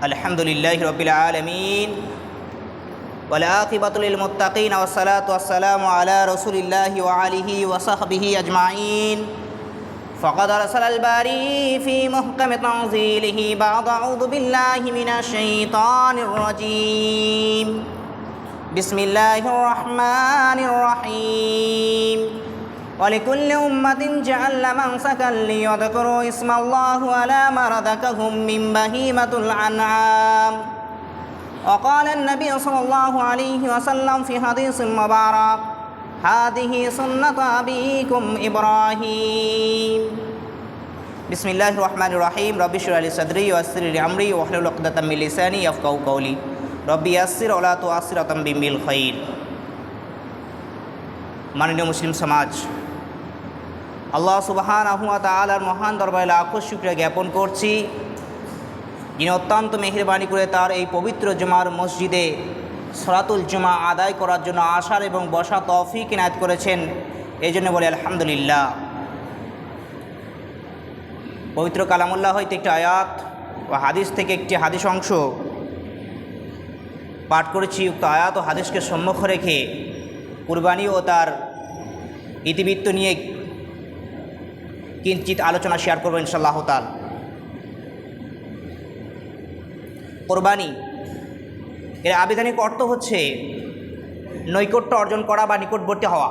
আলহামদুলিল্লাহি রাব্বিল আলামিন ওয়াল আকিবাতু লিল মুত্তাকিন ওয়াস সালাতু ওয়াস সালামু আলা রাসূলিল্লাহি ওয়া আলিহি ওয়া সাহবিহি আজমাইন ফাকাদ আরসালাল বারি ফি মুহকামি তানজিলিহি বা'দ আউযু বিল্লাহি মিনাশ শাইতানির রাজীম বিসমিল্লাহির রহমানির রহিম ولكل أمة جعلنا منسكا ليذكروا اسم الله على ما رزقهم من بهيمة الأنعام وقال النبي صلى الله عليه وسلم في حديث مبارك هذه سنة أبيكم إبراهيم بسم الله الرحمن الرحيم رب اشرح لي صدري ويسر لي أمري واحلل عقدة من لساني يفقهوا قولي رب يسر ولا تعسر وتمم بالخير মাননীয় মুসলিম সমাজ, আল্লাহ সুবহানাহু ওয়া তাআলার মহান দরবারে লাখো শুকরিয়া জ্ঞাপন করছি, যিনি অত্যন্ত মেহেরবানি করে তার এই পবিত্র জুমার মসজিদে সলাতুল জুমা আদায় করার জন্য আসার এবং বসা তৌফিক ইনায়েত করেছেন। এই জন্য বলি আলহামদুলিল্লাহ। পবিত্র কালামুল্লাহ হইতে একটি আয়াত ও হাদিস থেকে একটি হাদিস অংশ পাঠ করেছি। উক্ত আয়াত ও হাদিসকে সম্মুখ রেখে কুরবানি ও তার ইতিবৃত্ত নিয়ে কিঞ্চিত আলোচনা শেয়ার করবো ইনশাআল্লাহ তাআলা। কোরবানি এর আবিধানিক অর্থ হচ্ছে নৈকট্য অর্জন করা বা নিকটবর্তী হওয়া,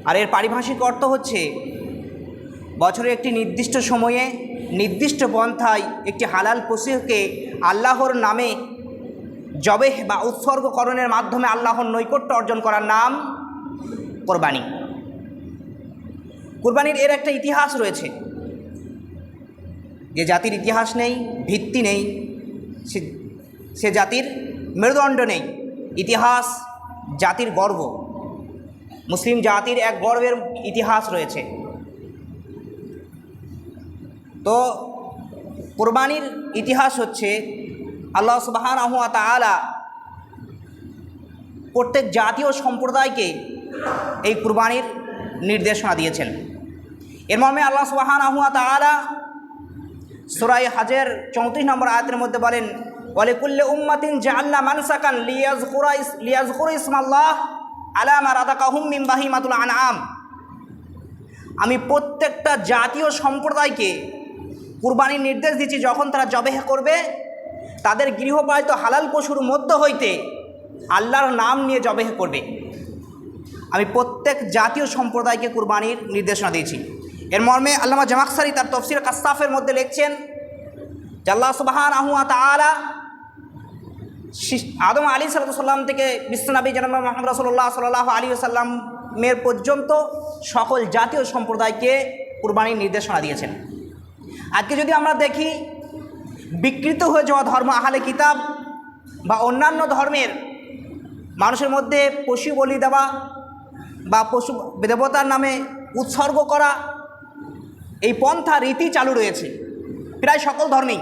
আর এর পারিভাষিক অর্থ হচ্ছে বছরের একটি নির্দিষ্ট সময়ে নির্দিষ্ট পন্থায় একটি হালাল পশুকে আল্লাহর নামে জবেহ বা উৎসর্গকরণের মাধ্যমে আল্লাহর নৈকট্য অর্জন করার নাম কোরবানি। কোরবানির এর একটা ইতিহাস রয়েছে, যে জাতির ইতিহাস নেই, ভিত্তি নেই, সে জাতির মেরুদণ্ড নেই। ইতিহাস জাতির গর্ব, মুসলিম জাতির এক গর্বের ইতিহাস রয়েছে। তো কোরবানির ইতিহাস হচ্ছে আল্লাহ সুবহানাহু ওয়া তাআলা প্রত্যেক জাতীয় সম্প্রদায়কে এই কুরবানির নির্দেশনা দিয়েছেন। এর মর্মে আল্লাহ সুবহানাহু ওয়া তাআলা সূরা হজের 34 নম্বর আয়াতের মধ্যে বলেন, ওয়ালিকুল্লি উম্মাতিন জাআলনা মানসাকান লিয়াযকুরু ইসমাল্লাহ আলা মা রাযাকাহুম মিন বাহিমাতুল আনআম। আমি প্রত্যেকটা জাতীয় সম্প্রদায়কে কুরবানির নির্দেশ দিচ্ছি, যখন তারা জবেহ করবে তাদের গৃহপালিত হালাল পশুর মধ্য হইতে আল্লাহর নাম নিয়ে জবেহ করবে। আমি প্রত্যেক জাতীয় সম্প্রদায়কে কুরবানির নির্দেশনা দিয়েছি। এর মর্মে আল্লামা জামাখশারি তার তাফসীর কাশফের মধ্যে লিখছেন যে আল্লাহ সুবহানাহু ওয়া তাআলা আদম আলাইহিস সালাম থেকে বিশ্বনবী জনাব মুহাম্মদ রাসূলুল্লাহ সাল্লাল্লাহু আলাইহি ওয়াসাল্লামের পর্যন্ত সকল জাতীয় সম্প্রদায়কে কুরবানির নির্দেশনা দিয়েছেন। আজকে যদি আমরা দেখি, বিকৃত হয়ে যাওয়া ধর্ম আহলে কিতাব বা অন্যান্য ধর্মের মানুষের মধ্যে পশু বলি দেওয়া বা পশু দেবতার নামে উৎসর্গ করা, এই পন্থা রীতি চালু রয়েছে প্রায় সকল ধর্মেই।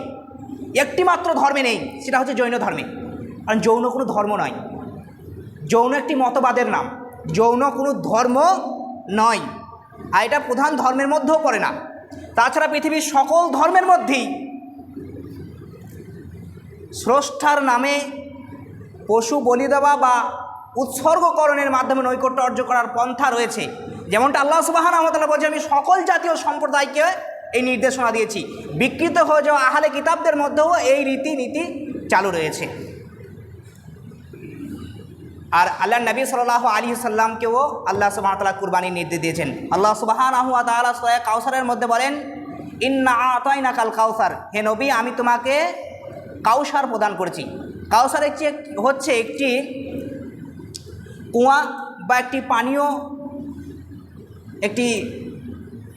একটি মাত্র ধর্মে নেই, সেটা হচ্ছে জৈন ধর্মে। কারণ যৌন কোনো ধর্ম নয়, যৌন একটি মতবাদের নাম, যৌন কোনো ধর্ম নয়, আর এটা প্রধান ধর্মের মধ্যেও পড়ে না। তাছাড়া পৃথিবীর সকল ধর্মের মধ্যেই স্রষ্টার নামে পশু বলি দেওয়া বা উৎসর্গকরণের মাধ্যমে নৈকট্য অর্জন করার পন্থা রয়েছে। যেমনটা আল্লাহ সুবহানাহু ওয়া তাআলা বলছে, আমি সকল জাতীয় সম্প্রদায়কে এই নির্দেশনা দিয়েছি। বিকৃত হয়ে যাওয়া আহলে কিতাবদের মধ্যেও এই রীতিনীতি চালু রয়েছে। আর আল্লাহ নবী সাল্লাল্লাহু আলাইহি সাল্লামকেও আল্লাহ সুবহানাহু ওয়া তাআলা কুরবানির নির্দেশ দিয়েছেন। আল্লাহ সুবহানাহু ওয়া তাআলা সূরা কাউসারের মধ্যে বলেন, ইন্না আতাইনাকাল কাউসার, হে নবী আমি তোমাকে কাউসার প্রদান করেছি। কাউসার হচ্ছে একটি কুয়া বা একটি পানীয়, একটি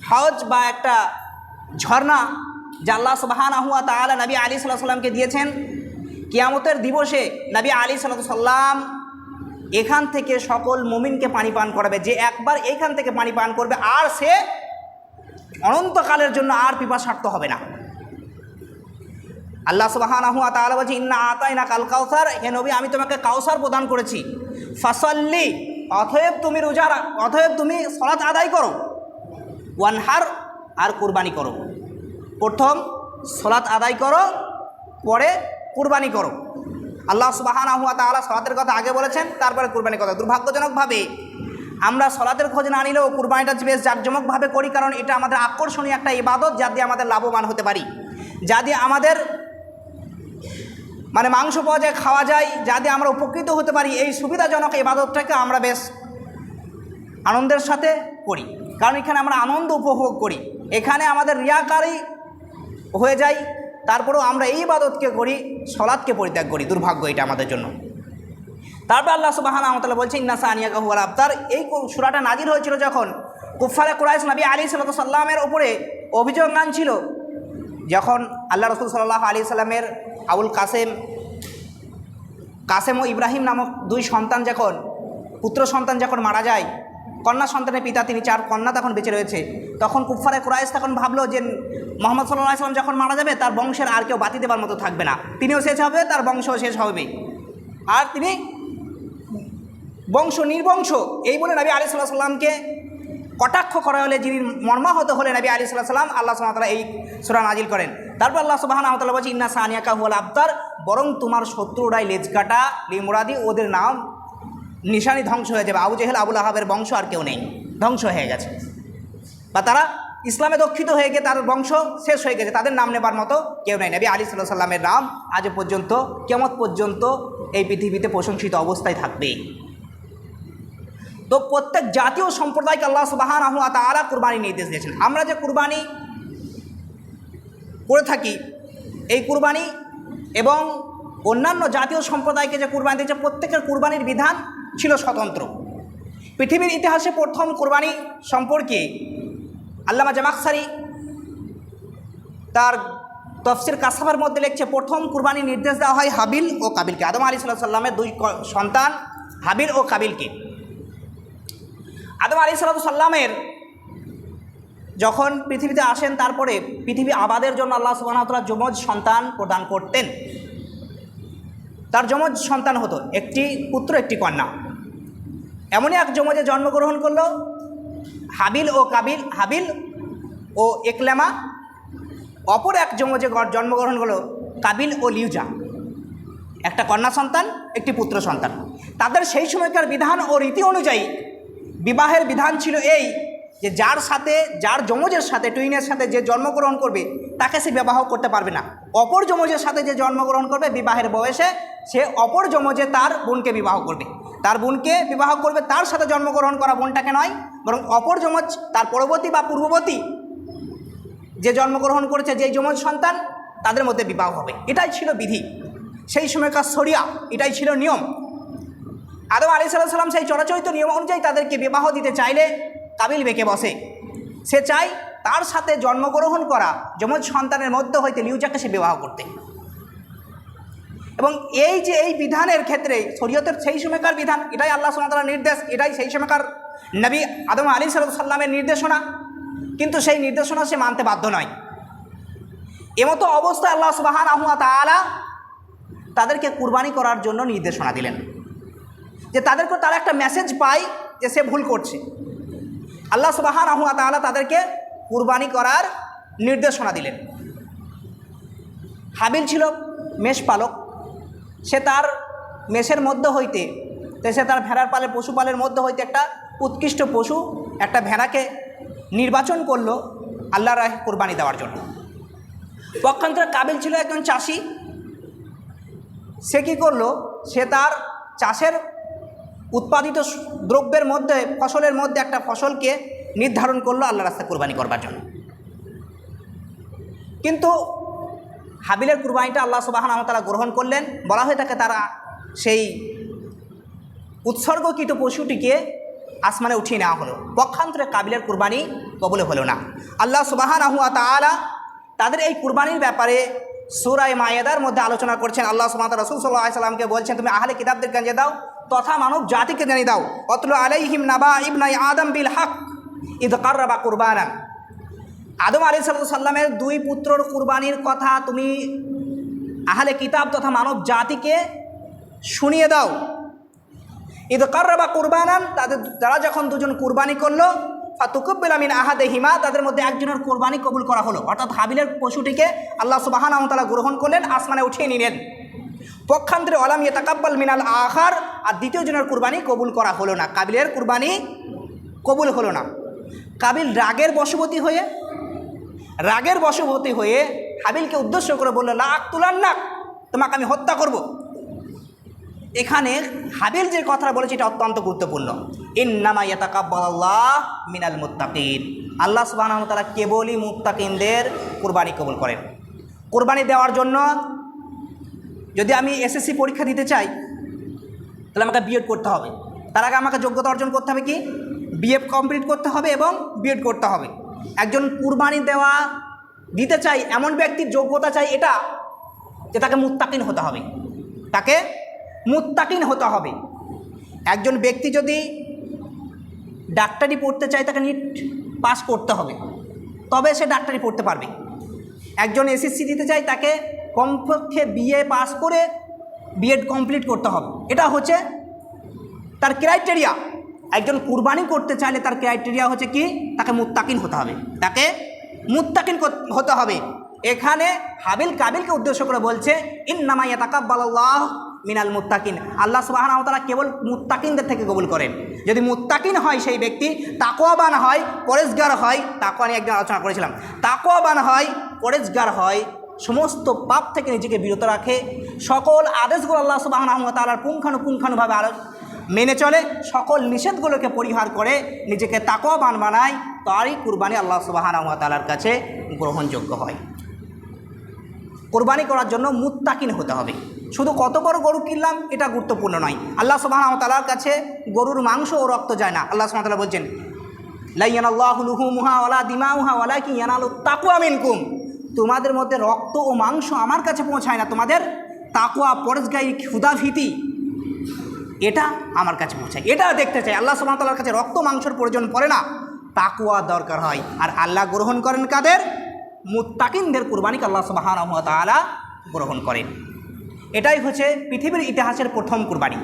হাউজ বা একটা ঝর্ণা, যা আল্লাহ সুবহানাহু ওয়া তাআলা নবী আলাইহিস সালামকে দিয়েছেন। কিয়ামতের দিবসে নবী আলাইহিস সালাম এখান থেকে সকল মুমিনকে পানি পান করাবে। যে একবার এইখান থেকে পানি পান করবে আর সে অনন্তকালের জন্য আর পিপাসার্ত হবে না। আল্লাহ সুবহানাহু ওয়া তাআলা বলছে, ইন্না আতাইনাকাল কাউসার, হে নবী আমি তোমাকে কাউসার প্রদান করেছি। ফাসাল্লি, অতএব তুমি সালাত আদায় করো। ওয়ানহার, আর কুরবানি করো। প্রথম সালাত আদায় করো, পরে কুরবানি করো। আল্লাহ সুবহানাহু ওয়া তাআলা সালাতের কথা আগে বলেছেন, তারপরে কুরবানির কথা। দুর্ভাগ্যজনকভাবে আমরা সালাতের খোঁজ না নিলেও কুরবানিটা বেশ জাঁকজমকভাবে করি, কারণ এটা আমাদের আকর্ষণীয় একটা ইবাদত, যা দিয়ে আমাদের লাভবান হতে পারি, যা দিয়ে আমাদের মাংস পাওয়া যায়, খাওয়া যায়, যা দিয়ে আমরা উপকৃত হতে পারি। এই সুবিধাজনক ইবাদতটাকে আমরা বেশ আনন্দের সাথে করি, কারণ এখানে আমরা আনন্দ উপভোগ করি। এখানে আমাদের রিয়াকারী হয়ে যায়, তারপরেও আমরা এই ইবাদতকে করি, সালাতকে পরিত্যাগ করি। দুর্ভাগ্য এটা আমাদের জন্য। তারপর আল্লাহ সুবহানাহু ওয়া তাআলা বলছেন ইন্না সানিয়াকা হুয়াল আবতার। এই সূরাটা নাজিল হয়েছিল যখন কুফারে কুরাইশ নবী আলাইহিস সাল্লামের ওপরে অভিযোগ আনছিল, যখন আল্লাহ রাসূল সাল্লাল্লাহু আলাইহি সাল্লামের আবুল কাসেম ও ইব্রাহিম নামক দুই সন্তান, যখন পুত্র সন্তান যখন মারা যায়, কন্যা সন্তানের পিতা তিনি, 4 কন্যা তখন বেঁচে রয়েছে, তখন কুফারে কুরাইশ তখন ভাবলো যে মুহাম্মদ সাল্লাল্লাহু আলাইহি সাল্লাম যখন মারা যাবে, তার বংশের আর কেউ বাতি দেবার মতো থাকবে না, তিনিও শেষ হবে, তার বংশও শেষ হবে, আর তিনি বংশ নির্বংশ। এই বলে নবী আলাইহিস সাল্লামকে কটাক্ষ করা হলে, যিনি মর্মাহত হলে নবী আলাইহিস সাল্লাম, আল্লাহ সুবহানাহু ওয়া তাআলা এই সূরা নাজিল করেন। তারপর আল্লাহ সুবহানাহু ওয়া তাআলা বলছেন ইন্না সানিয়াকা হুয়াল আবতার, বরং তোমার শত্রুরাই লেজ কাটা, লিমুরাদি, ওদের নাম নিশানি ধ্বংস হয়ে যাবে। আবু জেহেল, আবুল আহাবের বংশ আর কেউ নেই, ধ্বংস হয়ে গেছে, বা তারা ইসলামে দক্ষিত হয়ে গিয়ে তার বংশ শেষ হয়ে গেছে, তাদের নাম নেবার মতো কেউ নেই। নবী আলাইহিস সাল্লামের নাম আজ পর্যন্ত, কিয়ামত পর্যন্ত এই পৃথিবীতে প্রশংসিত অবস্থায় থাকবে। তো প্রত্যেক জাতীয় সম্প্রদায়কে আল্লাহ সুবহানাহু ওয়া তাআলা কুরবানির নির্দেশ দিয়েছেন। আমরা যে কুরবানি করে থাকি, এই কুরবানি এবং অন্যান্য জাতীয় সম্প্রদায়কে যে কুরবানি দিয়েছে, প্রত্যেকের কুরবানির বিধান ছিল স্বতন্ত্র। পৃথিবীর ইতিহাসে প্রথম কুরবানি সম্পর্কে আল্লামা জামাখশারি তার তফসির কাসাফের মধ্যে লিখছে, প্রথম কুরবানির নির্দেশ দেওয়া হয় হাবিল ও কাবিলকে, আদম আলাইহিস সাল্লামের 2 সন্তান হাবিল ও কাবিলকে। আদম আলাইহিস সাল্লামের যখন পৃথিবীতে আসেন, তারপরে পৃথিবী আবাদের জন্য আল্লাহ সুবহানাহু ওয়া তাআলা যমজ সন্তান প্রদান করতেন। তার যমজ সন্তান হতো, একটি পুত্র একটি কন্যা। এমনই এক যমজে জন্মগ্রহণ করলো হাবিল ও কাবিল, হাবিল ও একলেমা। অপর এক যমজে জন্মগ্রহণ করলো কাবিল ও লিউজা, একটা কন্যা সন্তান একটি পুত্র সন্তান। তাদের সেই সময়কার বিধান ও রীতি অনুযায়ী বিবাহের বিধান ছিল এই, যে যার যমজের সাথে, টুইনের সাথে যে জন্মগ্রহণ করবে, তাকে সে বিবাহ করতে পারবে না। অপর যমজের সাথে যে জন্মগ্রহণ করবে বিবাহের বয়সে, সে অপর যমজে তার বোনকে বিবাহ করবে, তার বোনকে বিবাহ করবে, তার সাথে জন্মগ্রহণ করা বোনটাকে নয়, বরং অপর যমজ, তার পরবর্তী বা পূর্ববর্তী যে জন্মগ্রহণ করেছে যেই যমজ সন্তান, তাদের মধ্যে বিবাহ হবে। এটাই ছিল বিধি, সেই সময়কার শরিয়া, এটাই ছিল নিয়ম। আদম আলাইহিস সালাম সেই চরাচরিত নিয়ম অনুযায়ী তাদেরকে বিবাহ দিতে চাইলে কাবিল বেঁকে বসে। সে চায় তার সাথে জন্মগ্রহণ করা যমজ সন্তানের মধ্য হইতে লিউজাকে সে বিবাহ করতে। এবং এই যে এই বিধানের ক্ষেত্রে শরীয়তের সেই সময়কার বিধান, এটাই আল্লাহ সুবহানাহু ওয়া তাআলার নির্দেশ, এটাই সেই সময়কার নবী আদম আলাইহিস সালামের নির্দেশনা, কিন্তু সেই নির্দেশনা সে মানতে বাধ্য নয়। এমতো অবস্থায় আল্লাহ সুবহানাহু ওয়া তাআলা তাদেরকে কুরবানি করার জন্য নির্দেশনা দিলেন, যে তারা একটা মেসেজ পায় যে সে ভুল করছে। আল্লাহ সুবহানাহু ওয়া তাআলা তাদেরকে কুরবানি করার নির্দেশনা দিলেন। হাবিল ছিল মেষপালক, সে তার মেষের মধ্য হইতে, সে তার ভেড়ার পালের পশুপালের মধ্য হইতে একটা উৎকৃষ্ট পশু, একটা ভেড়াকে নির্বাচন করলো আল্লাহর রাহে কুরবানি দেওয়ার জন্য। পক্ষান্তরে কাবিল ছিল একজন চাষি। সে কী করলো, সে তার চাষের উৎপাদিত দ্রব্যের মধ্যে, ফসলের মধ্যে একটা ফসলকে নির্ধারণ করলো আল্লাহর রাস্তায় কুরবানি করবার জন্য। কিন্তু হাবিলের কুরবানিটা আল্লাহ সুবহানাহু ওয়া তাআলা গ্রহণ করলেন। বলা হয়ে থাকে তারা সেই উৎসর্গকৃত পশুটিকে আসমানে উঠিয়ে নেওয়া হলো। পক্ষান্তরে কাবিলের কুরবানি কবুল হলো না। আল্লাহ সুবহানাহু ওয়া তাআলা তাদের এই কুরবানির ব্যাপারে সূরা মায়েদার মধ্যে আলোচনা করছেন। আল্লাহ সুবহানাহু ওয়া তাআলা রাসূল সাল্লাল্লাহু আলাইহি সাল্লামকে বলছেন, তুমি আহলে কিতাবদেরকে জানিয়ে দাও তথা মানব জাতিকে জানিয়ে দাও, অতলু আলাইহিম নাবা ইবনাই আদম বিল হক ইদ কাররাবা কুরবানান। আদম আলাইহিস সালামের 2 পুত্রর কুরবানির কথা তুমি আহলে কিতাব তথা মানব জাতিকে শুনিয়ে দাও। ইদ কাররাবা কুরবানান, তারা যখন দুজন কুরবানি করলো, ফাতুকব্বিলা মিন আহাদিহিমা, তাদের মধ্যে একজনের কোরবানি কবুল করা হলো, অর্থাৎ হাবিলের পশুটিকে আল্লাহ সুবহানাহু ওয়া তাআলা গ্রহণ করলেন, আসমানে উঠিয়ে নিলেন। পক্ষান্তরে ওয়ালাম ইয়াতাকাব্বাল মিনাল আখার, আর দ্বিতীয় জনের কুরবানি কবুল করা হলো না, কাবিলের কুরবানি কবুল হলো না। কাবিল রাগের বশবর্তী হয়ে হাবিলকে উদ্দেশ্য করে বলল, লা আক্তুলান্নাক, তোমাকে আমি হত্যা করব। এখানে হাবিল যে কথাটা বলেছে এটা অত্যন্ত গুরুত্বপূর্ণ। ইন্নামা ইয়াতাকাব্বালুল্লাহ মিনাল মুত্তাকিন, আল্লাহ সুবহানাহু ওয়া তাআলা কেবলই মুত্তাকিনদের কুরবানি কবুল করেন। কুরবানি দেওয়ার জন্য যদি আমি এসএসসি পরীক্ষা দিতে চাই, তাহলে আমাকে বিএড করতে হবে। তার আগে আমাকে যোগ্যতা অর্জন করতে হবে কি, বিএড কমপ্লিট করতে হবে এবং বিএড করতে হবে। একজন কুরবানি দিতে চাই এমন ব্যক্তির যোগ্যতা চাই এটা যে তাকে মুত্তাকিন হতে হবে, তাকে মুত্তাকিন হতে হবে। একজন ব্যক্তি যদি ডাক্তারি পড়তে চায় তাকে নিট পাস করতে হবে, তবে সে ডাক্তারি পড়তে পারবে। একজন এসএসসি দিতে চায় তাকে কমপক্ষে বিএ পাস করে বিএড কমপ্লিট করতে হবে, এটা হচ্ছে তার ক্রাইটেরিয়া। একজন কুরবানি করতে চাইলে তার ক্রাইটেরিয়া হচ্ছে কি, তাকে মুত্তাকিন হতে হবে, তাকে মুত্তাকিন হতে হবে। এখানে হাবিল কাবিলকে উদ্দেশ্য করে বলছে ইন্নামা ইয়াতাকাব্বালুল্লাহ মিনাল মুত্তাকিন, আল্লাহ সুবহানাহু ওয়া তাআলা কেবল মুত্তাকিনদের থেকে কবুল করেন। যদি মুত্তাকিন হয় সেই ব্যক্তি, তাকওয়াবান হয়, পরেজগার হয়, তাকওয়া নিয়ে একদিন আলোচনা করেছিলাম, তাকওয়াবান হয়, পরেজগার হয়, সমস্ত পাপ থেকে নিজেকে বিরত রাখে, সকল আদেশগুলো আল্লাহ সুবহানাহু ওয়া তাআলার পুঙ্খানুপুঙ্খানুভাবে মেনে চলে, সকল নিষেধগুলোকে পরিহার করে নিজেকে তাকওয়াবান বানায়, তারই কুরবানি আল্লাহ সুবহানাহু ওয়া তাআলার কাছে গ্রহণযোগ্য হয়। কোরবানি করার জন্য মুত্তাকিন হতে হবে। শুধু কত বড় গরু কিনলাম এটা গুরুত্বপূর্ণ নয়। আল্লাহ সুবহানাহু ওয়া তাআলার কাছে গরুর মাংস ও রক্ত যায় না। আল্লাহ সুবহানাহু ওয়া তাআলা বলছেন, লা ইয়ানাল্লাহু লুহুমুহা ওয়ালা দিমাউহা ওয়ালাকিন ইয়ানালুত তাকওয়া মিনকুম, তোমাদের মধ্যে রক্ত ও মাংস আমার কাছে পৌঁছায় না, তোমাদের তাকওয়া, পরহেজগারি, ক্ষুধাভীতি এটা আমার কাছে পৌঁছায়, এটা দেখতে চাই। আল্লাহ সুবহানাহু ওয়া তাআলার কাছে রক্ত মাংসের প্রয়োজন পড়ে না, তাকওয়া দরকার হয়। আর আল্লাহ গ্রহণ করেন কাদের? মুত্তাকিনদের কুরবানিকে আল্লাহ সুবহানাহু ওয়া তাআলা গ্রহণ করেন। এটাই হচ্ছে পৃথিবীর ইতিহাসের প্রথম কুরবানি।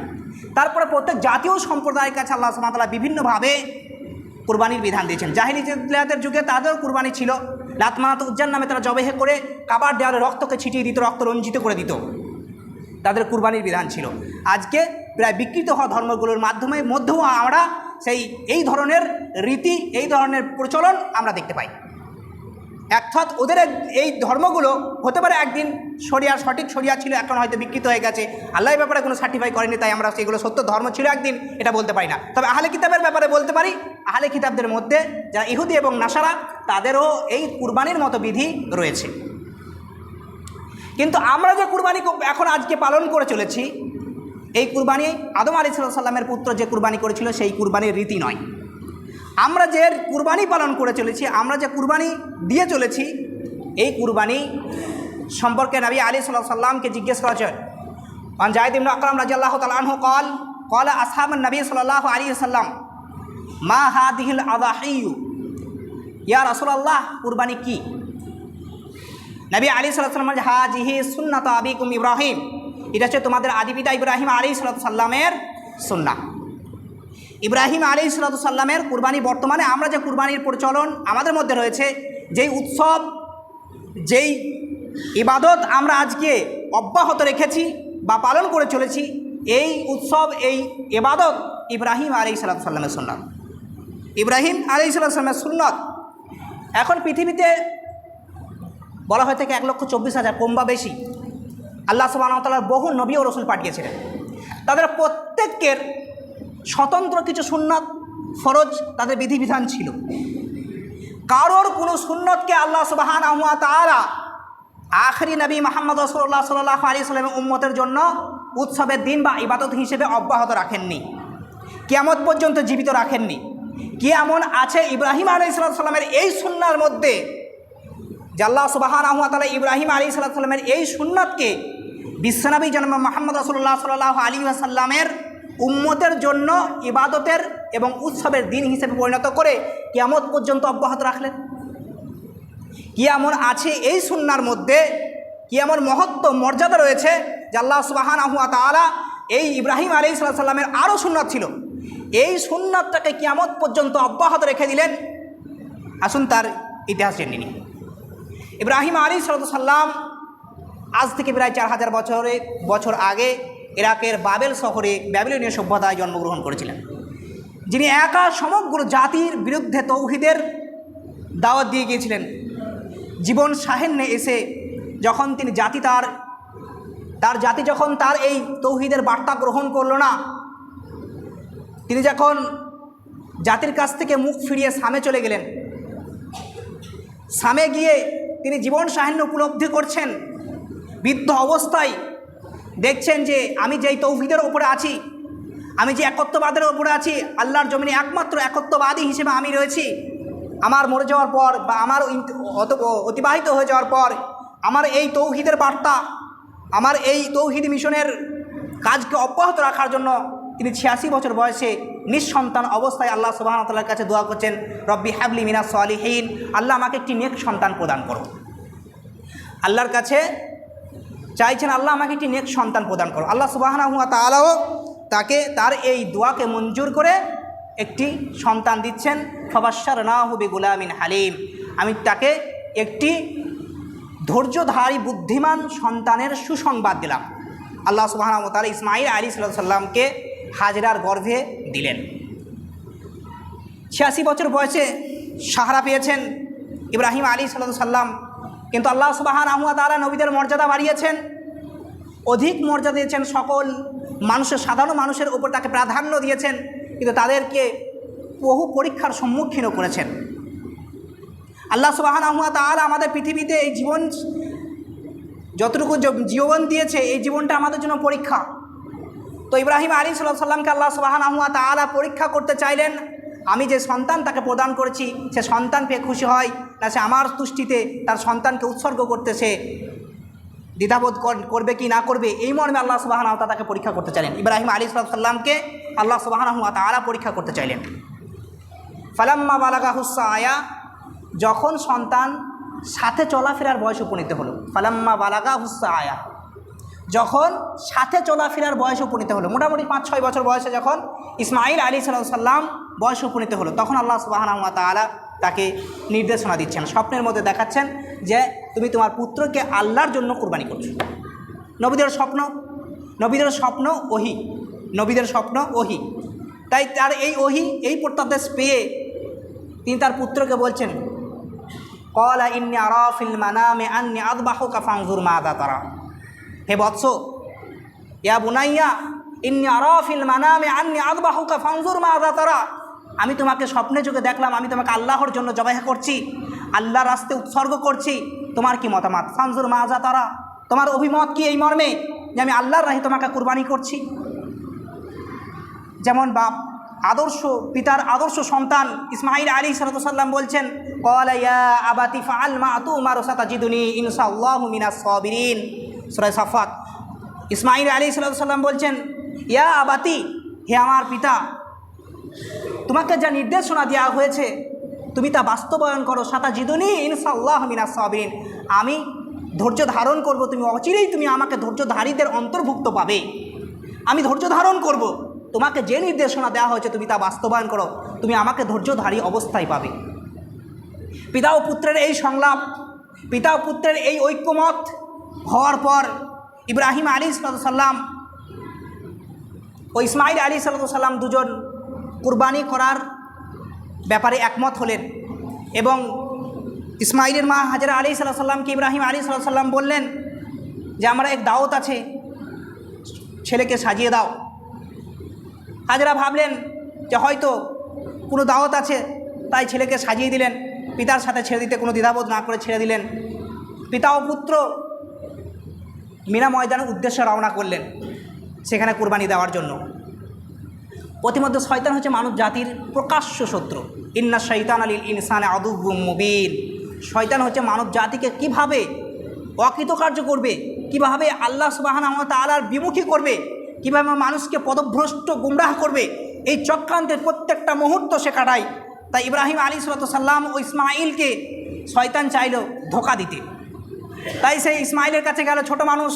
তারপরে প্রত্যেক জাতীয় সম্প্রদায়ের কাছে আল্লাহ সুবহানাহু ওয়া তাআলা বিভিন্নভাবে কুরবানির বিধান দিয়েছেন। জাহিলিয়াতের যুগে তাদেরও কুরবানি ছিল, লাত মানাত উজ্জান নামে তারা জবেহে করে কাবার দেওয়ালে রক্তকে ছিটিয়ে দিত, রক্ত রঞ্জিত করে দিত, তাদের কুরবানির বিধান ছিল। আজকে প্রায় বিকৃত হওয়া ধর্মগুলোর মধ্যেও আমরা এই ধরনের রীতি, এই ধরনের প্রচলন আমরা দেখতে পাই। অর্থাৎ ওদের এই ধর্মগুলো হতে পারে একদিন সঠিক শরিয়া ছিল, এখন হয়তো বিকৃত হয়ে গেছে, আল্লাহ এই ব্যাপারে কোনো সার্টিফাই করেনি, তাই আমরা সেগুলো সত্য ধর্ম ছিল একদিন এটা বলতে পারি না। তবে আহলে কিতাবের ব্যাপারে বলতে পারি, আহলে কিতাবদের মধ্যে যারা ইহুদি এবং নাসারা, তাদেরও এই কুরবানির মতো বিধি রয়েছে। কিন্তু আমরা যে কুরবানি এখন আজকে পালন করে চলেছি, এই কুরবানি আদম আলাইহিস সালামের পুত্র যে কুরবানি করেছিল সেই কুরবানির রীতি নয়। আমরা যে কুরবানি পালন করে চলেছি, আমরা যে কুরবানি দিয়ে চলেছি, এই কুরবানি সম্পর্কে নবী আলাইহিস সালামকে জিজ্ঞেস করা হয়েছে। আন যায়েদ ইবনে আকরাম রাদিয়াল্লাহু তাআলা আনহু قال أصحاب النبي صلى الله عليه وسلم ما هذه الأضاحي ইয়া রাসূলুল্লাহ, কুরবানি কি? নবী আলাইহিস সালাম বলেন, হাজিহি সুন্নাতু আবিকুম ইব্রাহিম, এটা হচ্ছে তোমাদের আদিপিতা ইব্রাহিম আলাইহিস সালামের সুন্নাহ। ইব্রাহিম আলাইহিস সালামের কুরবানি। বর্তমানে আমরা যে কুরবানির প্রচলন আমাদের মধ্যে রয়েছে, যেই উৎসব, যেই ইবাদত আমরা আজকে অব্যাহত রেখেছি বা পালন করে চলেছি, এই উৎসব, এই ইবাদত ইব্রাহিম আলাইহিস সালামের সুন্নাত। ইব্রাহিম আলাইহিস সালামের সুন্নাত এখন পৃথিবীতে বলা হয়ে থাকে 1,24,000, কম বা বেশি। আল্লাহ সুবহানাহু ওয়া তাআলা বহু নবী ও রাসূল পাঠিয়েছিলেন, তাদের প্রত্যেকের স্বতন্ত্র কিছু সুন্নাত, ফরজ, তাদের বিধিবিধান ছিল। কারোর কোনো সুন্নতকে আল্লাহ সুবহানাহু ওয়া তাআলা আখরি নবী মুহাম্মদ রাসূলুল্লাহ সাল্লাল্লাহু আলাইহি ওয়াসাল্লামের উম্মতের জন্য উৎসবের দিন বা ইবাদত হিসেবে অব্যাহত রাখেননি, কিয়ামত পর্যন্ত জীবিত রাখেননি। কি এমন আছে ইব্রাহিম আলাইহিস সালামের এই সুন্নাহর মধ্যে যে আল্লাহ সুবহানাহু ওয়া তাআলা ইব্রাহিম আলাইহিস সালামের এই সুন্নাতকে বিশ্বনবী জনাব মুহাম্মদ রাসূলুল্লাহ সাল্লাল্লাহু আলাইহি ওয়াসাল্লামের উম্মতের জন্য ইবাদতের এবং উৎসবের দিন হিসেবে পরিণত করে কিয়ামত পর্যন্ত অব্যাহত রাখলেন? কি এমন আছে এই সুন্নাহর মধ্যে, কি এমন মহত্ব মর্যাদা রয়েছে যে আল্লাহ সুবহানাহু ওয়া তাআলা এই ইব্রাহিম আলাইহিস সালামের আরও সুন্নাত ছিল, এই সুন্নাতটাকে কিয়ামত পর্যন্ত অব্যাহত রেখে দিলেন। আসুন তার ইতিহাস জেনে নিই। ইব্রাহিম আলাইহিস সালাম আজ থেকে প্রায় 4000 বছর আগে ইরাকের বাবেল শহরে ব্যাবিলনীয় সভ্যতায় জন্মগ্রহণ করেছিলেন, যিনি একা সমগ্র জাতির বিরুদ্ধে তৌহিদের দাওয়াত দিয়ে গিয়েছিলেন। জীবন সাহেন্যে এসে যখন তিনি তার জাতি যখন তার এই তৌহিদের বার্তা গ্রহণ করল না, তিনি যখন জাতির কাছ থেকে মুখ ফিরিয়ে সামে চলে গেলেন, সামে গিয়ে তিনি জীবন সাহেন্য উপলব্ধি করছেন। বৃদ্ধ অবস্থায় দেখছেন যে আমি যেই তৌহিদের ওপরে আছি, আমি যে একত্ববাদের ওপরে আছি, আল্লাহর জমিনে একমাত্র একত্ববাদী হিসেবে আমি রয়েছি। আমার মরে যাওয়ার পর বা আমার অতিবাহিত হয়ে যাওয়ার পর আমার এই তৌহিদের বার্তা, আমার এই তৌহিদ মিশনের কাজকে অব্যাহত রাখার জন্য তিনি 86 বছর বয়সে নিঃসন্তান অবস্থায় আল্লাহ সুবহানাহু ওয়া তাআলার কাছে দোয়া করছেন, রব্বি হাবলি মিনাস সালিহিন, আল্লাহ আমাকে একটি নেক সন্তান প্রদান করো। আল্লাহর কাছে চাইছেন, আল্লাহ আমাকে একটি নেক সন্তান প্রদান করো। আল্লাহ সুবহানাহু ওয়া তাআলাও তাকে তার এই দোয়াকে মঞ্জুর করে একটি সন্তান দিচ্ছেন। ফাবাশশারনাহু বিগুলামিন হালিম, আমি তাকে একটি ধৈর্যধারী বুদ্ধিমান সন্তানের সুসংবাদ দিলাম। আল্লাহ সুবহানাহু ওয়া তাআলা ইসমাঈল আলাইহিস সালামকে হাজরার গর্ভে দিলেন। 86 বছর বয়সে সাহারা পেয়েছেন ইব্রাহিম আলাইহিস সালাম, কিন্তু আল্লাহ সুবহানাহু ওয়া তাআলা নবীদের মর্যাদা বাড়িয়েছেন, অধিক মর্যাদা দিয়েছেন, সকল মানুষের সাধারণ মানুষের উপর তাকে প্রাধান্য দিয়েছেন, কিন্তু তাদেরকে বহু পরীক্ষার সম্মুখীনও করেছেন। আল্লাহ সুবহানাহু ওয়া তাআলা আমাদের পৃথিবীতে এই জীবন যতটুকু জীবন দিয়েছে, এই জীবনটা আমাদের জন্য পরীক্ষা। তো ইব্রাহিম আলাইহিস সালামকে আল্লাহ সুবহানাহু ওয়া তাআলা পরীক্ষা করতে চাইলেন, আমি যে সন্তান তাকে প্রদান করেছি সে সন্তান পেয়ে খুশি হয় না সে আমার তুষ্টিতে তার সন্তানকে উৎসর্গ করতে সে দ্বিধাবোধ করবে কি না করবে, এই মর্মে আল্লাহ সুবহানাহু ওয়া তাআলা তাকে পরীক্ষা করতে চাইলেন। ইব্রাহিম আলাইহিস সালামকে আল্লাহ সুবহানাহু ওয়া তাআলা পরীক্ষা করতে চাইলেন। ফালাম্মা বালাগাহুস সায়া, যখন সন্তান সাথে চলাফেরার বয়স উপনীত হলো, ফালাম্মা বালাগাহুস সায়া, যখন সাথে চলাফেরার বয়স উপনীত হলো, মোটামুটি 5-6 বছর বয়সে যখন ইসমাঈল আলাইহিস সালাম বয়স উপনীত হলো, তখন আল্লাহ সুবহানাহু ওয়া তাআলা তাকে নির্দেশনা দিচ্ছেন, স্বপ্নের মধ্যে দেখাচ্ছেন যে তুমি তোমার পুত্রকে আল্লাহর জন্য কুরবানি করছো। নবীদের স্বপ্ন ওহী, নবীদের স্বপ্ন ওহী। তাই তার এই ওহী, এই প্রত্যাদেশ পেয়ে তিনি তার পুত্রকে বলছেন, ক্বালা ইন্নী আরা ফিল মানামি আন্নী আযবাহুকা ফানজুর মাযা তারা, হে বৎস, ইয়া বুনাইয়া ইন্নী আরা ফিল মানামি আন্নী আযবাহুকা ফানজুর মাযা তারা, আমি তোমাকে স্বপ্নে যুগে দেখলাম, আমি তোমাকে আল্লাহর জন্য জবাহ করছি, আল্লাহর রাস্তে উৎসর্গ করছি, তোমার কি মতামত? ফানজুর মাযা তারা, তোমার অভিমত কি এই মর্মে যে আমি আল্লাহর রাহে তোমাকে কুরবানি করছি? যেমন বাপ আদর্শ, পিতার আদর্শ সন্তান ইসমাঈল আলাইহিস সালাম বলছেন, ক্বালা ইয়া আবাতি ফাআল মা তু'মারু সাতাজিদুনি ইনশাআল্লাহু মিনাস সাবিরিন, সূরা সাফাত। ইসমাঈল আলাইহিস সালাম বলছেন, ইয়া আবাতি, হে আমার পিতা, তোমাকে যা নির্দেশনা দেওয়া হয়েছে তুমি তা বাস্তবায়ন করো। সাতাজিদুনি ইনশাআল্লাহু মিনাস সাবিরিন, আমি ধৈর্য ধারণ করব, তুমি অচিরেই তুমি আমাকে ধৈর্যধারীদের অন্তর্ভুক্ত পাবে। আমি ধৈর্য ধারণ করব, তোমাকে যে নির্দেশনা দেওয়া হয়েছে তুমি তা বাস্তবায়ন করো, তুমি আমাকে ধৈর্যধারী অবস্থায় পাবে। পিতা ও পুত্রের এই সংলাপ, পিতা ও পুত্রের এই ঐক্যমত হওয়ার পর ইব্রাহিম আলাইহিস সালাম ও ইসমাঈল আলাইহিস সালাম দুজন কুরবানি করার ব্যাপারে একমত হলেন এবং ইসমাঈলের মা হাজরা আলাইহিস সালামকে ইব্রাহিম আলাইহিস সালাম বললেন যে আমরা এক দাওয়াত আছে, ছেলেকে সাজিয়ে দাও। হাজরা ভাবলেন যে হয়তো কোনো দাওয়াত আছে, তাই ছেলেকে সাজিয়ে দিলেন, পিতার সাথে ছেড়ে দিতে কোনো দ্বিধাবোধ না করে ছেড়ে দিলেন। পিতা ও পুত্র মিনা ময়দানের উদ্দেশ্যে রওনা করলেন সেখানে কুরবানি দেওয়ার জন্য। প্রতিমধ্যে শয়তান হচ্ছে মানব জাতির প্রকাশ্য শত্রু। ইন্না শাইতানা লিল ইনসানি আদুউম মুবিন, শয়তান হচ্ছে মানব জাতিকে কিভাবে অকৃতকার্য করবে, কিভাবে আল্লাহ সুবহানাহু ওয়া তাআলার বিমুখী করবে, কীভাবে মানুষকে পদভ্রষ্ট গুমরাহ করবে, এই চক্রান্তের প্রত্যেকটা মুহূর্ত সে কাটায়। তাই ইব্রাহিম আলাইহিস সালাম ও ইসমাঈলকে শয়তান চাইল ধোঁকা দিতে। তাই সে ইসমাঈলের কাছে গেল, ছোট মানুষ,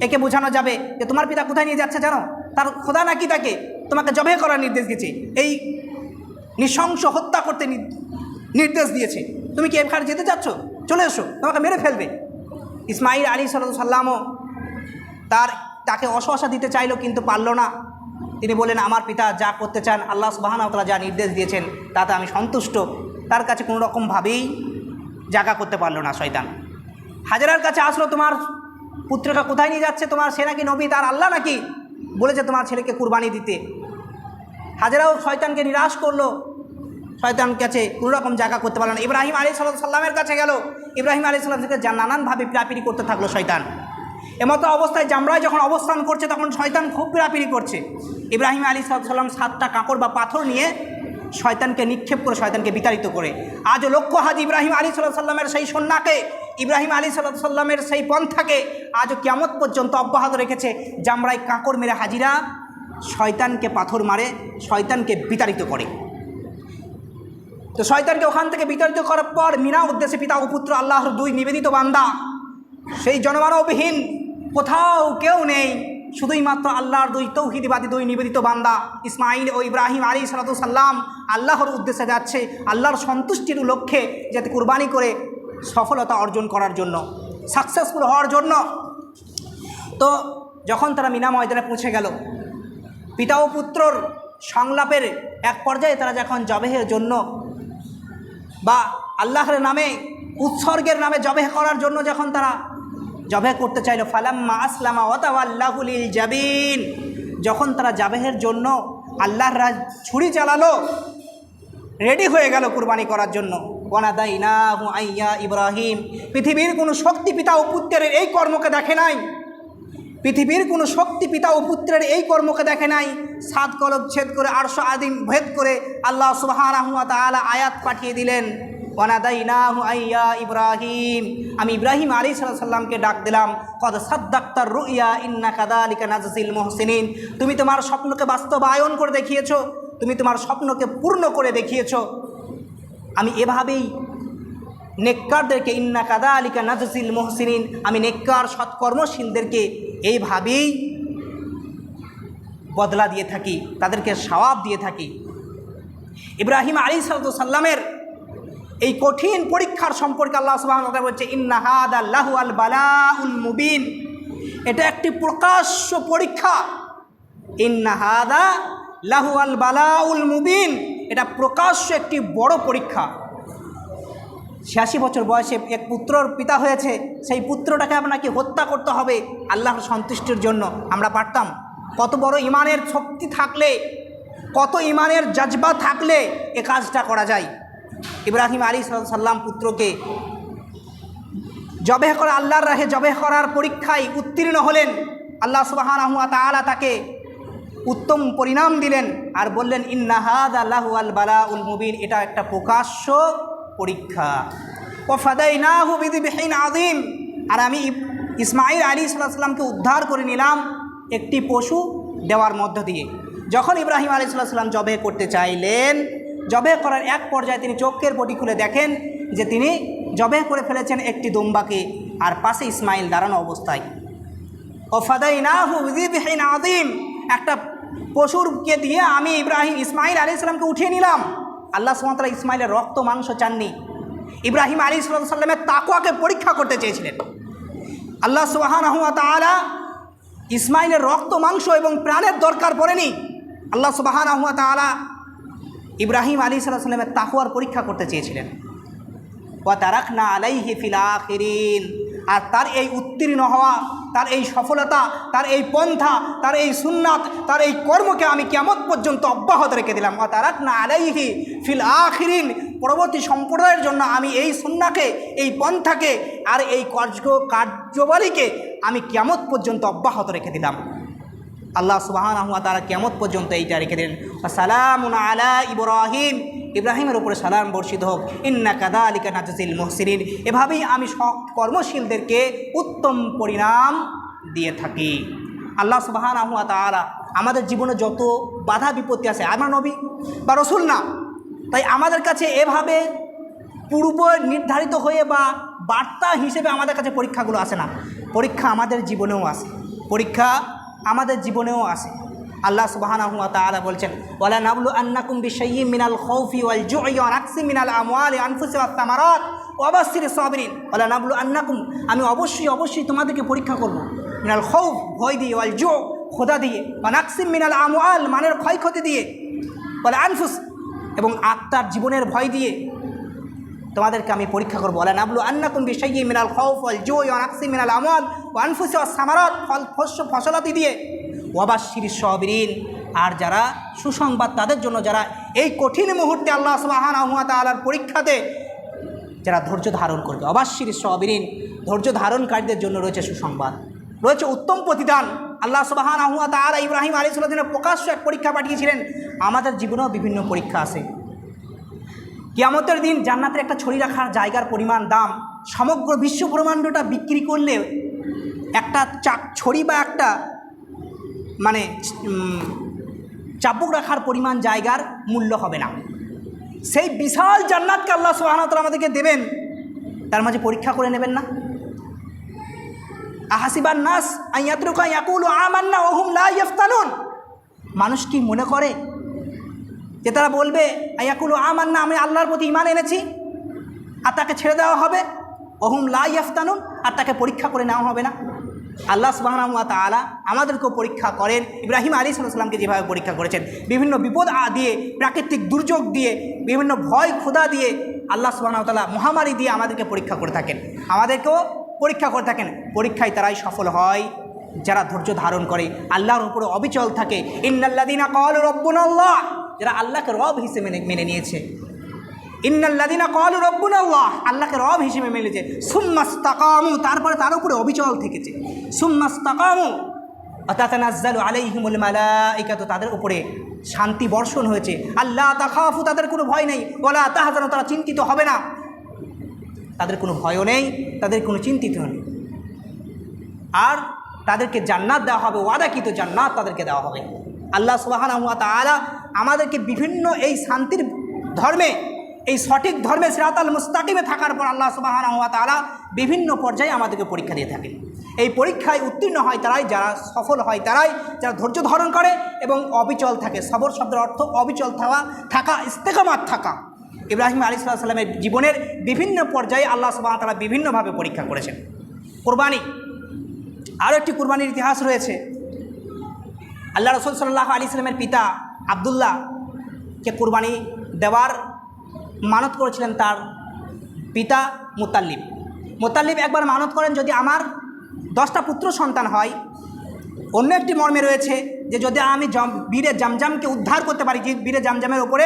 একে বোঝানো যাবে যে তোমার পিতা কোথায় নিয়ে যাচ্ছে জানো, তার খোদা নাকি তাকে, তোমাকে জবাই করার নির্দেশ দিয়েছে, এই নৃশংস হত্যা করতে নির্দেশ দিয়েছে, তুমি কি এখানে যেতে চাচ্ছ? চলে এসো, তোমাকে মেরে ফেলবে। ইসমাইল আলাইহিস সালামও তাকে অশোয়াশা দিতে চাইলো, কিন্তু পারল না। তিনি বললেন, আমার পিতা যা করতে চান, আল্লাহ সুবহানাহু ওয়া তাআলা যা নির্দেশ দিয়েছেন তাতে আমি সন্তুষ্ট। তার কাছে কোনো রকমভাবেই জায়গা করতে পারলো না শয়তান। হাজেরার কাছে আসলো, তোমার পুত্রটা কোথায় নিয়ে যাচ্ছে? তোমার সে নাকি নবী, তার আল্লাহ নাকি বলেছে তোমার ছেলেকে কুরবানি দিতে। হাজেরাও শয়তানকে নিরাশ করলো, শয়তান কাছে কোনো রকম জায়গা করতে পারলো না। ইব্রাহিম আলাইহিস সালামের কাছে গেল, ইব্রাহিম আলাইহিস সালাম থেকে নানানভাবে পিড়াপিড়ি করতে থাকলো শয়তান। এমতো অবস্থায় জামরায় যখন অবস্থান করছে তখন শয়তান খুব পিড়াপিড়ি করছে। ইব্রাহিম আলাইহিস সালাম 7টা কাঁকড় বা পাথর নিয়ে শয়তানকে নিক্ষেপ করে, শয়তানকে বিতাড়িত করে। আজও লক্ষ্য হাজি ইব্রাহিম আলাইহিস সালামের সেই সন্ন্যাকে, ইব্রাহিম আলাইহিস সালামের সেই পন্থাকে আজও কিয়ামত পর্যন্ত অব্যাহত রেখেছে। জামরায় কাঁকড় মেরে হাজিরা শয়তানকে পাথর মারে, শয়তানকে বিতাড়িত করে। তো শয়তানকে ওখান থেকে বিতাড়িত করার পর মিনা উদ্দেশ্যে পিতা ও পুত্র আল্লাহর 2 নিবেদিত বান্দা, সেই জনমানবহীন কোথাও কেউ নেই, শুধুই মাত্র আল্লাহর 2 তৌহিদবাদী 2 নিবেদিত বান্দা ইসমাইল ও ইব্রাহিম আলাইহিস সালাম আল্লাহর উদ্দেশ্যে যাচ্ছে, আল্লাহর সন্তুষ্টির লক্ষ্যে যাতে কুরবানি করে সফলতা অর্জন করার জন্য, সাকসেসফুল হওয়ার জন্য। তো যখন তারা মিনা ময়দানে পৌঁছে গেল, পিতা ও পুত্রর সংলাপের এক পর্যায়ে তারা যখন জবেহের জন্য বা আল্লাহর নামে উৎসর্গের নামে জবেহ করার জন্য যখন তারা জবেহ করতে চাইল, ফালাম্মা আসলামা ওয়া তাওয়াল্লাহু লিল জাবিন, যখন তারা জবেহের জন্য আল্লাহর ছুরি চালালো, রেডি হয়ে গেল কুরবানি করার জন্য, ওয়ানাদাইনাহু আইয়া ইব্রাহিম, পৃথিবীর কোনো শক্তি পিতা ও পুত্রের এই কর্মকে দেখে নাই, পৃথিবীর কোনো শক্তি পিতা ও পুত্রের এই কর্মকে দেখে নাই। 7 কলব ছেদ করে আরশ আদিম ভেদ করে আল্লাহ সুবহানাহু ওয়া তাআলা আয়াত পাঠিয়ে দিলেন, ওয়ানাদাইনাহু আইয়া ইব্রাহিম, আমি ইব্রাহিম আলাইহিস সালামকে ডাক দিলাম, কদ সাদ্দাক্তার রুইয়া ইন্না কাযালিকা নাজজিল মুহসিনিন, তুমি তোমার স্বপ্নকে বাস্তবায়ন করে দেখিয়েছো, তুমি তোমার স্বপ্নকে পূর্ণ করে দেখিয়েছো। আমি এভাবেই নেককারদেরকে, ইন্না কাযালিকা নাজজিল মুহসিনিন, আমি নেককার সৎকর্মশীলদেরকে এইভাবেই বদলা দিয়ে থাকি, তাদেরকে সওয়াব দিয়ে থাকি। ইব্রাহিম আলাইহিস সালামের এই কঠিন পরীক্ষার সম্পর্কে আল্লাহ সুবহানাহু ওয়া তাআলা বলছে, ইন্না হাদা লাহুল বালাউল মুবিন, এটা একটি প্রকাশ্য পরীক্ষা। ইন্না হাদা লাহুল বালাউল মুবিন, এটা প্রকাশ্য একটি বড় পরীক্ষা। 86 বছর বয়সে এক পুত্রর পিতা হয়েছে, সেই পুত্রটাকে আপনাকে হত্যা করতে হবে আল্লাহর সন্তুষ্টির জন্য। আমরা পারতাম? কত বড় ইমানের শক্তি থাকলে, কত ইমানের জজবা থাকলে এ কাজটা করা যায়। ইব্রাহিম আলাইহিস সালাম পুত্রকে জবেহ করে আল্লাহর রাহে জবেহ করার পরীক্ষায় উত্তীর্ণ হলেন। আল্লাহ সুবহানাহু ওয়া তাআলা তাকে উত্তম পরিণাম দিলেন আর বললেন, ইন্না হাযা লাহুল বালাউল মুবিন, এটা একটা প্রকাশ্য পরীক্ষা। ওয়া ফাদাইনাহু বিযিবহিন আযীম, আর আমি ইসমাঈল আলাইহিস সালামকে উদ্ধার করে নিলাম একটি পশু দেওয়ার মধ্য দিয়ে। যখন ইব্রাহিম আলাইহিস সালাম জবেহ করতে চাইলেন, জবেহ করার এক পর্যায়ে তিনি চোখের পটি খুলে দেখেন যে তিনি জবেহ করে ফেলেছেন একটি দুম্বাকে, আর পাশে ইসমাইল দাঁড়ানো অবস্থায়। ও ফাদাইনাহু বিযিবহিন আযীম, একটা পশুরকে দিয়ে আমি ইসমাইল আলাইহিস সালামকে উঠিয়ে নিলাম। আল্লাহ সুবহানাহু ওয়া তাআলা ইসমাইলের রক্ত মাংস চাননি, ইব্রাহিম আলাইহিস সালামের তাকওয়াকে পরীক্ষা করতে চেয়েছিলেন। আল্লাহ সুবহানাহু ওয়া তাআলা ইসমাইলের রক্ত মাংস এবং প্রাণের দরকার পড়েনি। আল্লাহ সুবহানাহু ওয়া তাআলা ইব্রাহিম আলাইহিস সালামের তাকওয়ার পরীক্ষা করতে চেয়েছিলেন। ওয়া তারাকনা আলাইহি ফিল আখিরিন, আর তার এই উত্তীর্ণ হওয়া, তার এই সফলতা, তার এই পন্থা, তার এই সুন্নাত, তার এই কর্মকে আমি কিয়ামত পর্যন্ত অব্যাহত রেখে দিলাম। ওয়া তারাকনা আলাইহি ফিল আখিরিন, পরবর্তী সম্প্রদায়ের জন্য আমি এই সুন্নাকে, এই পন্থাকে আর এই কার্যবলীকে আমি কিয়ামত পর্যন্ত অব্যাহত রেখে দিলাম। আল্লাহ সুবহানাহু ওয়া তাআলা কিয়ামত পর্যন্ত এইটা রেখে দিলেন। সালামুন আলা ইব্রাহিম, ইব্রাহিমের উপরে সালাম বর্ষিত হোক। ইন্না কাযালিকা নাজজিল মুহসিনিন, এভাবেই আমি কর্মশীলদেরকে উত্তম পরিণাম দিয়ে থাকি। আল্লাহ সুবহানাহু ওয়া তাআলা আমাদের জীবনে যত বাধা বিপত্তি আছে, আমরা নবী বা রসুল না, তাই আমাদের কাছে এভাবে পূর্ব নির্ধারিত হয়ে বা বার্তা হিসেবে আমাদের কাছে পরীক্ষাগুলো আসে না। পরীক্ষা আমাদের জীবনেও আসে, পরীক্ষা আমাদের জীবনেও আসে। আল্লাহ সুবহানাহু ওয়া তাআলা বলছেন, ওয়ালা নাবলু আন্নাকুম বিশাইয়্যিম মিনাল খাউফি ওয়াল জু'i ওয়া নাকসিম মিনাল আমওয়ালি আনফুসি ওয়াস সামারাত ওয়া বাশশিরিস সাবিরিন। ওয়ালা নাবলু আন্নাকুম, আমি অবশ্যই তোমাদেরকে পরীক্ষা করব, মিনাল খাউফ ভয় দিয়ে, ওয়াল জু' ক্ষুধা দিয়ে, ওয়া নাকসিম মিনাল আমওয়াল মানের ক্ষয়ক্ষতি দিয়ে, ওয়াল আনফুস এবং আত্মার জীবনের ভয় দিয়ে তোমাদেরকে আমি পরীক্ষা করবো। ওয়ালা নাবলু আন্নাকুম বিশাইয়্যিম মিনাল খাউফ ওয়াল জু'i ওয়া নাকসিম মিনাল আমওয়াল ওয়া আনফুসি ওয়াস সামারাত ফসলাদি দিয়ে, ওয়া বাশশিরিস সাবিরিন আর যারা সুসংবাদ তাদের জন্য যারা এই কঠিন মুহূর্তে আল্লাহ সুবহানাহু ওয়া তাআলার পরীক্ষাতে যারা ধৈর্য ধারণ করবে। ওয়া বাশশিরিস সাবিরিন, ধৈর্য ধারণকারীদের জন্য রয়েছে সুসংবাদ, রয়েছে উত্তম প্রতিদান। আল্লাহ সুবহানাহু ওয়া তাআলা ইব্রাহিম আলাইহিস সালামের প্রকাশ্য এক পরীক্ষা পাঠিয়েছিলেন। আমাদের জীবনেও বিভিন্ন পরীক্ষা আছে। কিয়ামতের দিন জান্নাতের একটা ছড়ি রাখার জায়গার পরিমাণ দাম সমগ্র বিশ্ব ব্রহ্মাণ্ডটা বিক্রি করলে একটা ছড়ি বা একটা মানে চাবুক রাখার পরিমাণ জায়গার মূল্য হবে না। সেই বিশাল জান্নাতকে আল্লাহ সুবহানাহু ওয়া তাআলা আমাদেরকে দেবেন, তার মাঝে পরীক্ষা করে নেবেন না? আহাসিবান নাস আইয়াতরুকা ইয়াকুলু আমান্না ওয়া হুম লা ইফতানুন, মানুষ কি মনে করে যে তারা বলবে আয়াকুলু আমান্না, আমি আল্লাহর প্রতি ঈমান এনেছি, আর তাকে ছেড়ে দেওয়া হবে? ওয়া হুম লা ইফতানুন, আর তাকে পরীক্ষা করে নেওয়া হবে না? আল্লাহ সুবহানাহু ওয়া তাআলা আমাদেরকেও পরীক্ষা করেন। ইব্রাহিম আলাইহিস সালামকে যেভাবে পরীক্ষা করেছেন, বিভিন্ন বিপদ দিয়ে, প্রাকৃতিক দুর্যোগ দিয়ে, বিভিন্ন ভয় ক্ষুধা দিয়ে, আল্লাহ সুবহানাহু ওয়া তাআলা মহামারী দিয়ে আমাদেরকে পরীক্ষা করে থাকেন, আমাদেরকেও পরীক্ষা করে থাকেন। পরীক্ষায় তারাই সফল হয় যারা ধৈর্য ধারণ করে, আল্লাহর উপরে অবিচল থাকে। ইন্নাল্লাযীনা ক্বালু রাব্বুনাল্লাহ, যারা আল্লাহকে রব হিসেবে মেনে নিয়েছে। ইন্নাল্লাযীনা ক্বালু রাব্বুনাল্লাহ, আল্লাহকে রব হিসেবে মেনেছে। সুম্মাস্তাকামু, তারপরে তার উপরে অবিচল থেকেছে। সুম্মাস্তাকামু তাতানাজ্জালু আলাইহিমুল মালাইকাতু, তাদের উপরে শান্তি বর্ষণ হয়েছে। আল্লাহ তাখাফু, তাদের কোনো ভয় নেই। ওয়ালা তাহজানু, তারা চিন্তিত হবে না, তাদের কোনো ভয়ও নেই, তাদের কোনো চিন্তিত নেই। আর তাদেরকে জান্নাত দেওয়া হবে, ওয়াদাকৃত জান্নাত তাদেরকে দেওয়া হবে। আল্লাহ সুবহানাহু ওয়া তাআলা আমাদেরকে বিভিন্ন এই শান্তির ধর্মে, এই সঠিক ধর্মে সিরাতাল মুস্তাকিমে থাকার পর আল্লাহ সুবহানাহু ওয়া তাআলা বিভিন্ন পর্যায়ে আমাদেরকে পরীক্ষা দিয়ে থাকেন। এই পরীক্ষায় উত্তীর্ণ হয় তারাই, যারা সফল হয় তারাই, যারা ধৈর্য ধারণ করে এবং অবিচল থাকে। সবর শব্দের অর্থ অবিচল থাকা, ইস্তেকামাত থাকা। ইব্রাহিম আলাইহিস সালামের জীবনের বিভিন্ন পর্যায়ে আল্লাহ সুবহানাহু ওয়া তাআলা বিভিন্নভাবে পরীক্ষা করেছেন। কুরবানি, আরও একটি কুরবানির ইতিহাস রয়েছে। আল্লাহ রাসূল সাল্লাল্লাহু আলাইহি সাল্লামের পিতা আব্দুল্লাহকে কুরবানি দেওয়ার মানত করেছিলেন তার পিতা মুতাল্লিব একবার মানত করেন, যদি আমার 10টা পুত্র সন্তান হয়। অন্য একটি মর্মে রয়েছে যে যদি আমি বীরে জামজামকে উদ্ধার করতে পারি, যে বীরে জামজামের ওপরে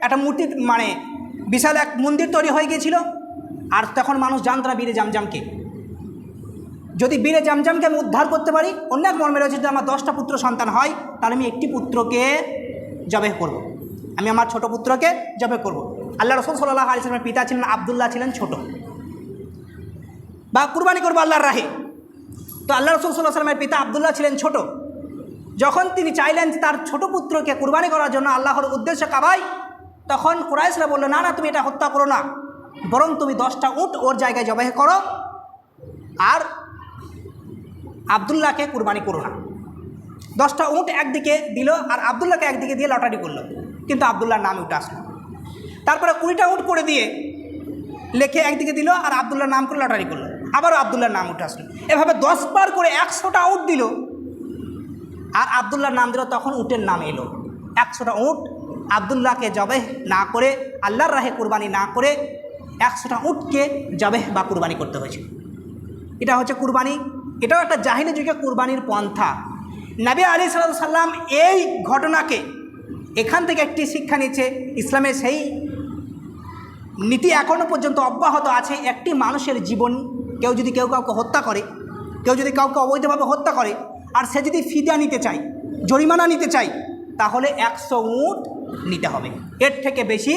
একটা মূর্তি মানে বিশাল এক মন্দির তৈরি হয়ে গিয়েছিল, আর তখন মানুষ জানত না বীরে জামজামকে। যদি বীরে জামজামকে আমি উদ্ধার করতে পারি, অন্য এক মর্মে রয়েছে যদি আমার 10টা পুত্র সন্তান হয়, তাহলে আমি একটি পুত্রকে জবেহ করব, আমি আমার ছোট পুত্রকে জবেহ করব। আল্লাহ রাসূল সাল্লাল্লাহু আলাইহি ওয়াসাল্লামের পিতা ছিলেন আব্দুল্লাহ, ছিলেন ছোট, বা কুরবানি করবো আল্লাহর রাহে। তো আল্লাহ রাসূল সাল্লাল্লাহু আলাইহি ওয়াসাল্লামের পিতা আব্দুল্লাহ ছিলেন ছোট। যখন তিনি চাইলেন যে তার ছোট পুত্রকে কুরবানি করার জন্য আল্লাহর উদ্দেশ্যে কাবায়, তখন কুরাইশরা বলল, না না, তুমি এটা হত্যা করো না, বরং তুমি 10টা উট ওর জায়গায় জবাই করো, আর আব্দুল্লাহকে কুরবানি করো না। 10টা উট একদিকে দিল আর আব্দুল্লাহকে একদিকে দিয়ে লটারি করলো, কিন্তু আব্দুল্লাহর নাম উঠে আসলো। তারপরে 20টা উট করে দিয়ে লেখে একদিকে দিল আর আব্দুল্লাহর নাম করে লটারি করলো, আবারও আব্দুল্লাহর নাম উঠে আসলো। এভাবে 10 বার করে 100টা উট দিল আর আব্দুল্লাহর নাম দিল, তখন উটের নাম এলো। 100টা উট আব্দুল্লাহকে জবেহ না করে, আল্লাহর রাহে কুরবানি না করে 100টা উটকে জবেহ বা কুরবানি করতে হয়েছে। এটা হচ্ছে কুরবানি। এটাও একটা জাহিলি যুগে কুরবানির পন্থা। নবী আলাইহিস সালাম এই ঘটনাকে, এখান থেকে একটি শিক্ষা নিচ্ছে। ইসলামের সেই নীতি এখনও পর্যন্ত অব্যাহত আছে। একটি মানুষের জীবন, কেউ যদি কাউকে হত্যা করে, কেউ যদি কাউকে অবৈধভাবে হত্যা করে, আর সে যদি ফিদিয়া নিতে চায়, জরিমানা নিতে চায়, তাহলে 100 উট নিতে হবে। এর থেকে বেশি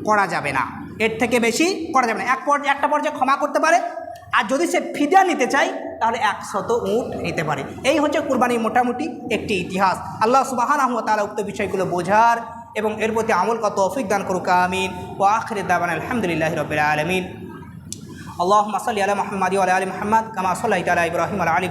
করা যাবে না, এর থেকে বেশি করা যাবে না। একটা পর্যায়ে ক্ষমা করতে পারে, আর যদি সে ফিদিয়া নিতে চায় তাহলে 100 উট নিতে পারে। এই হচ্ছে কুরবানির মোটামুটি একটি ইতিহাস। আল্লাহ সুবহানাহু ওয়া তাআলা উক্ত বিষয়গুলো বোঝার এবং এর প্রতি আমল করা তৌফিক দান করুক। আমিন। ওয়া আখিরু দাওয়ানা আলহামদুলিল্লাহি রাব্বিল আলামিন। আল্লাহুম্মা সাল্লি আলা মুহাম্মাদি ওয়া আলা আলি মুহাম্মাদ কামা সাল্লাইতা আলা ইব্রাহিম ওয়া আলা আলি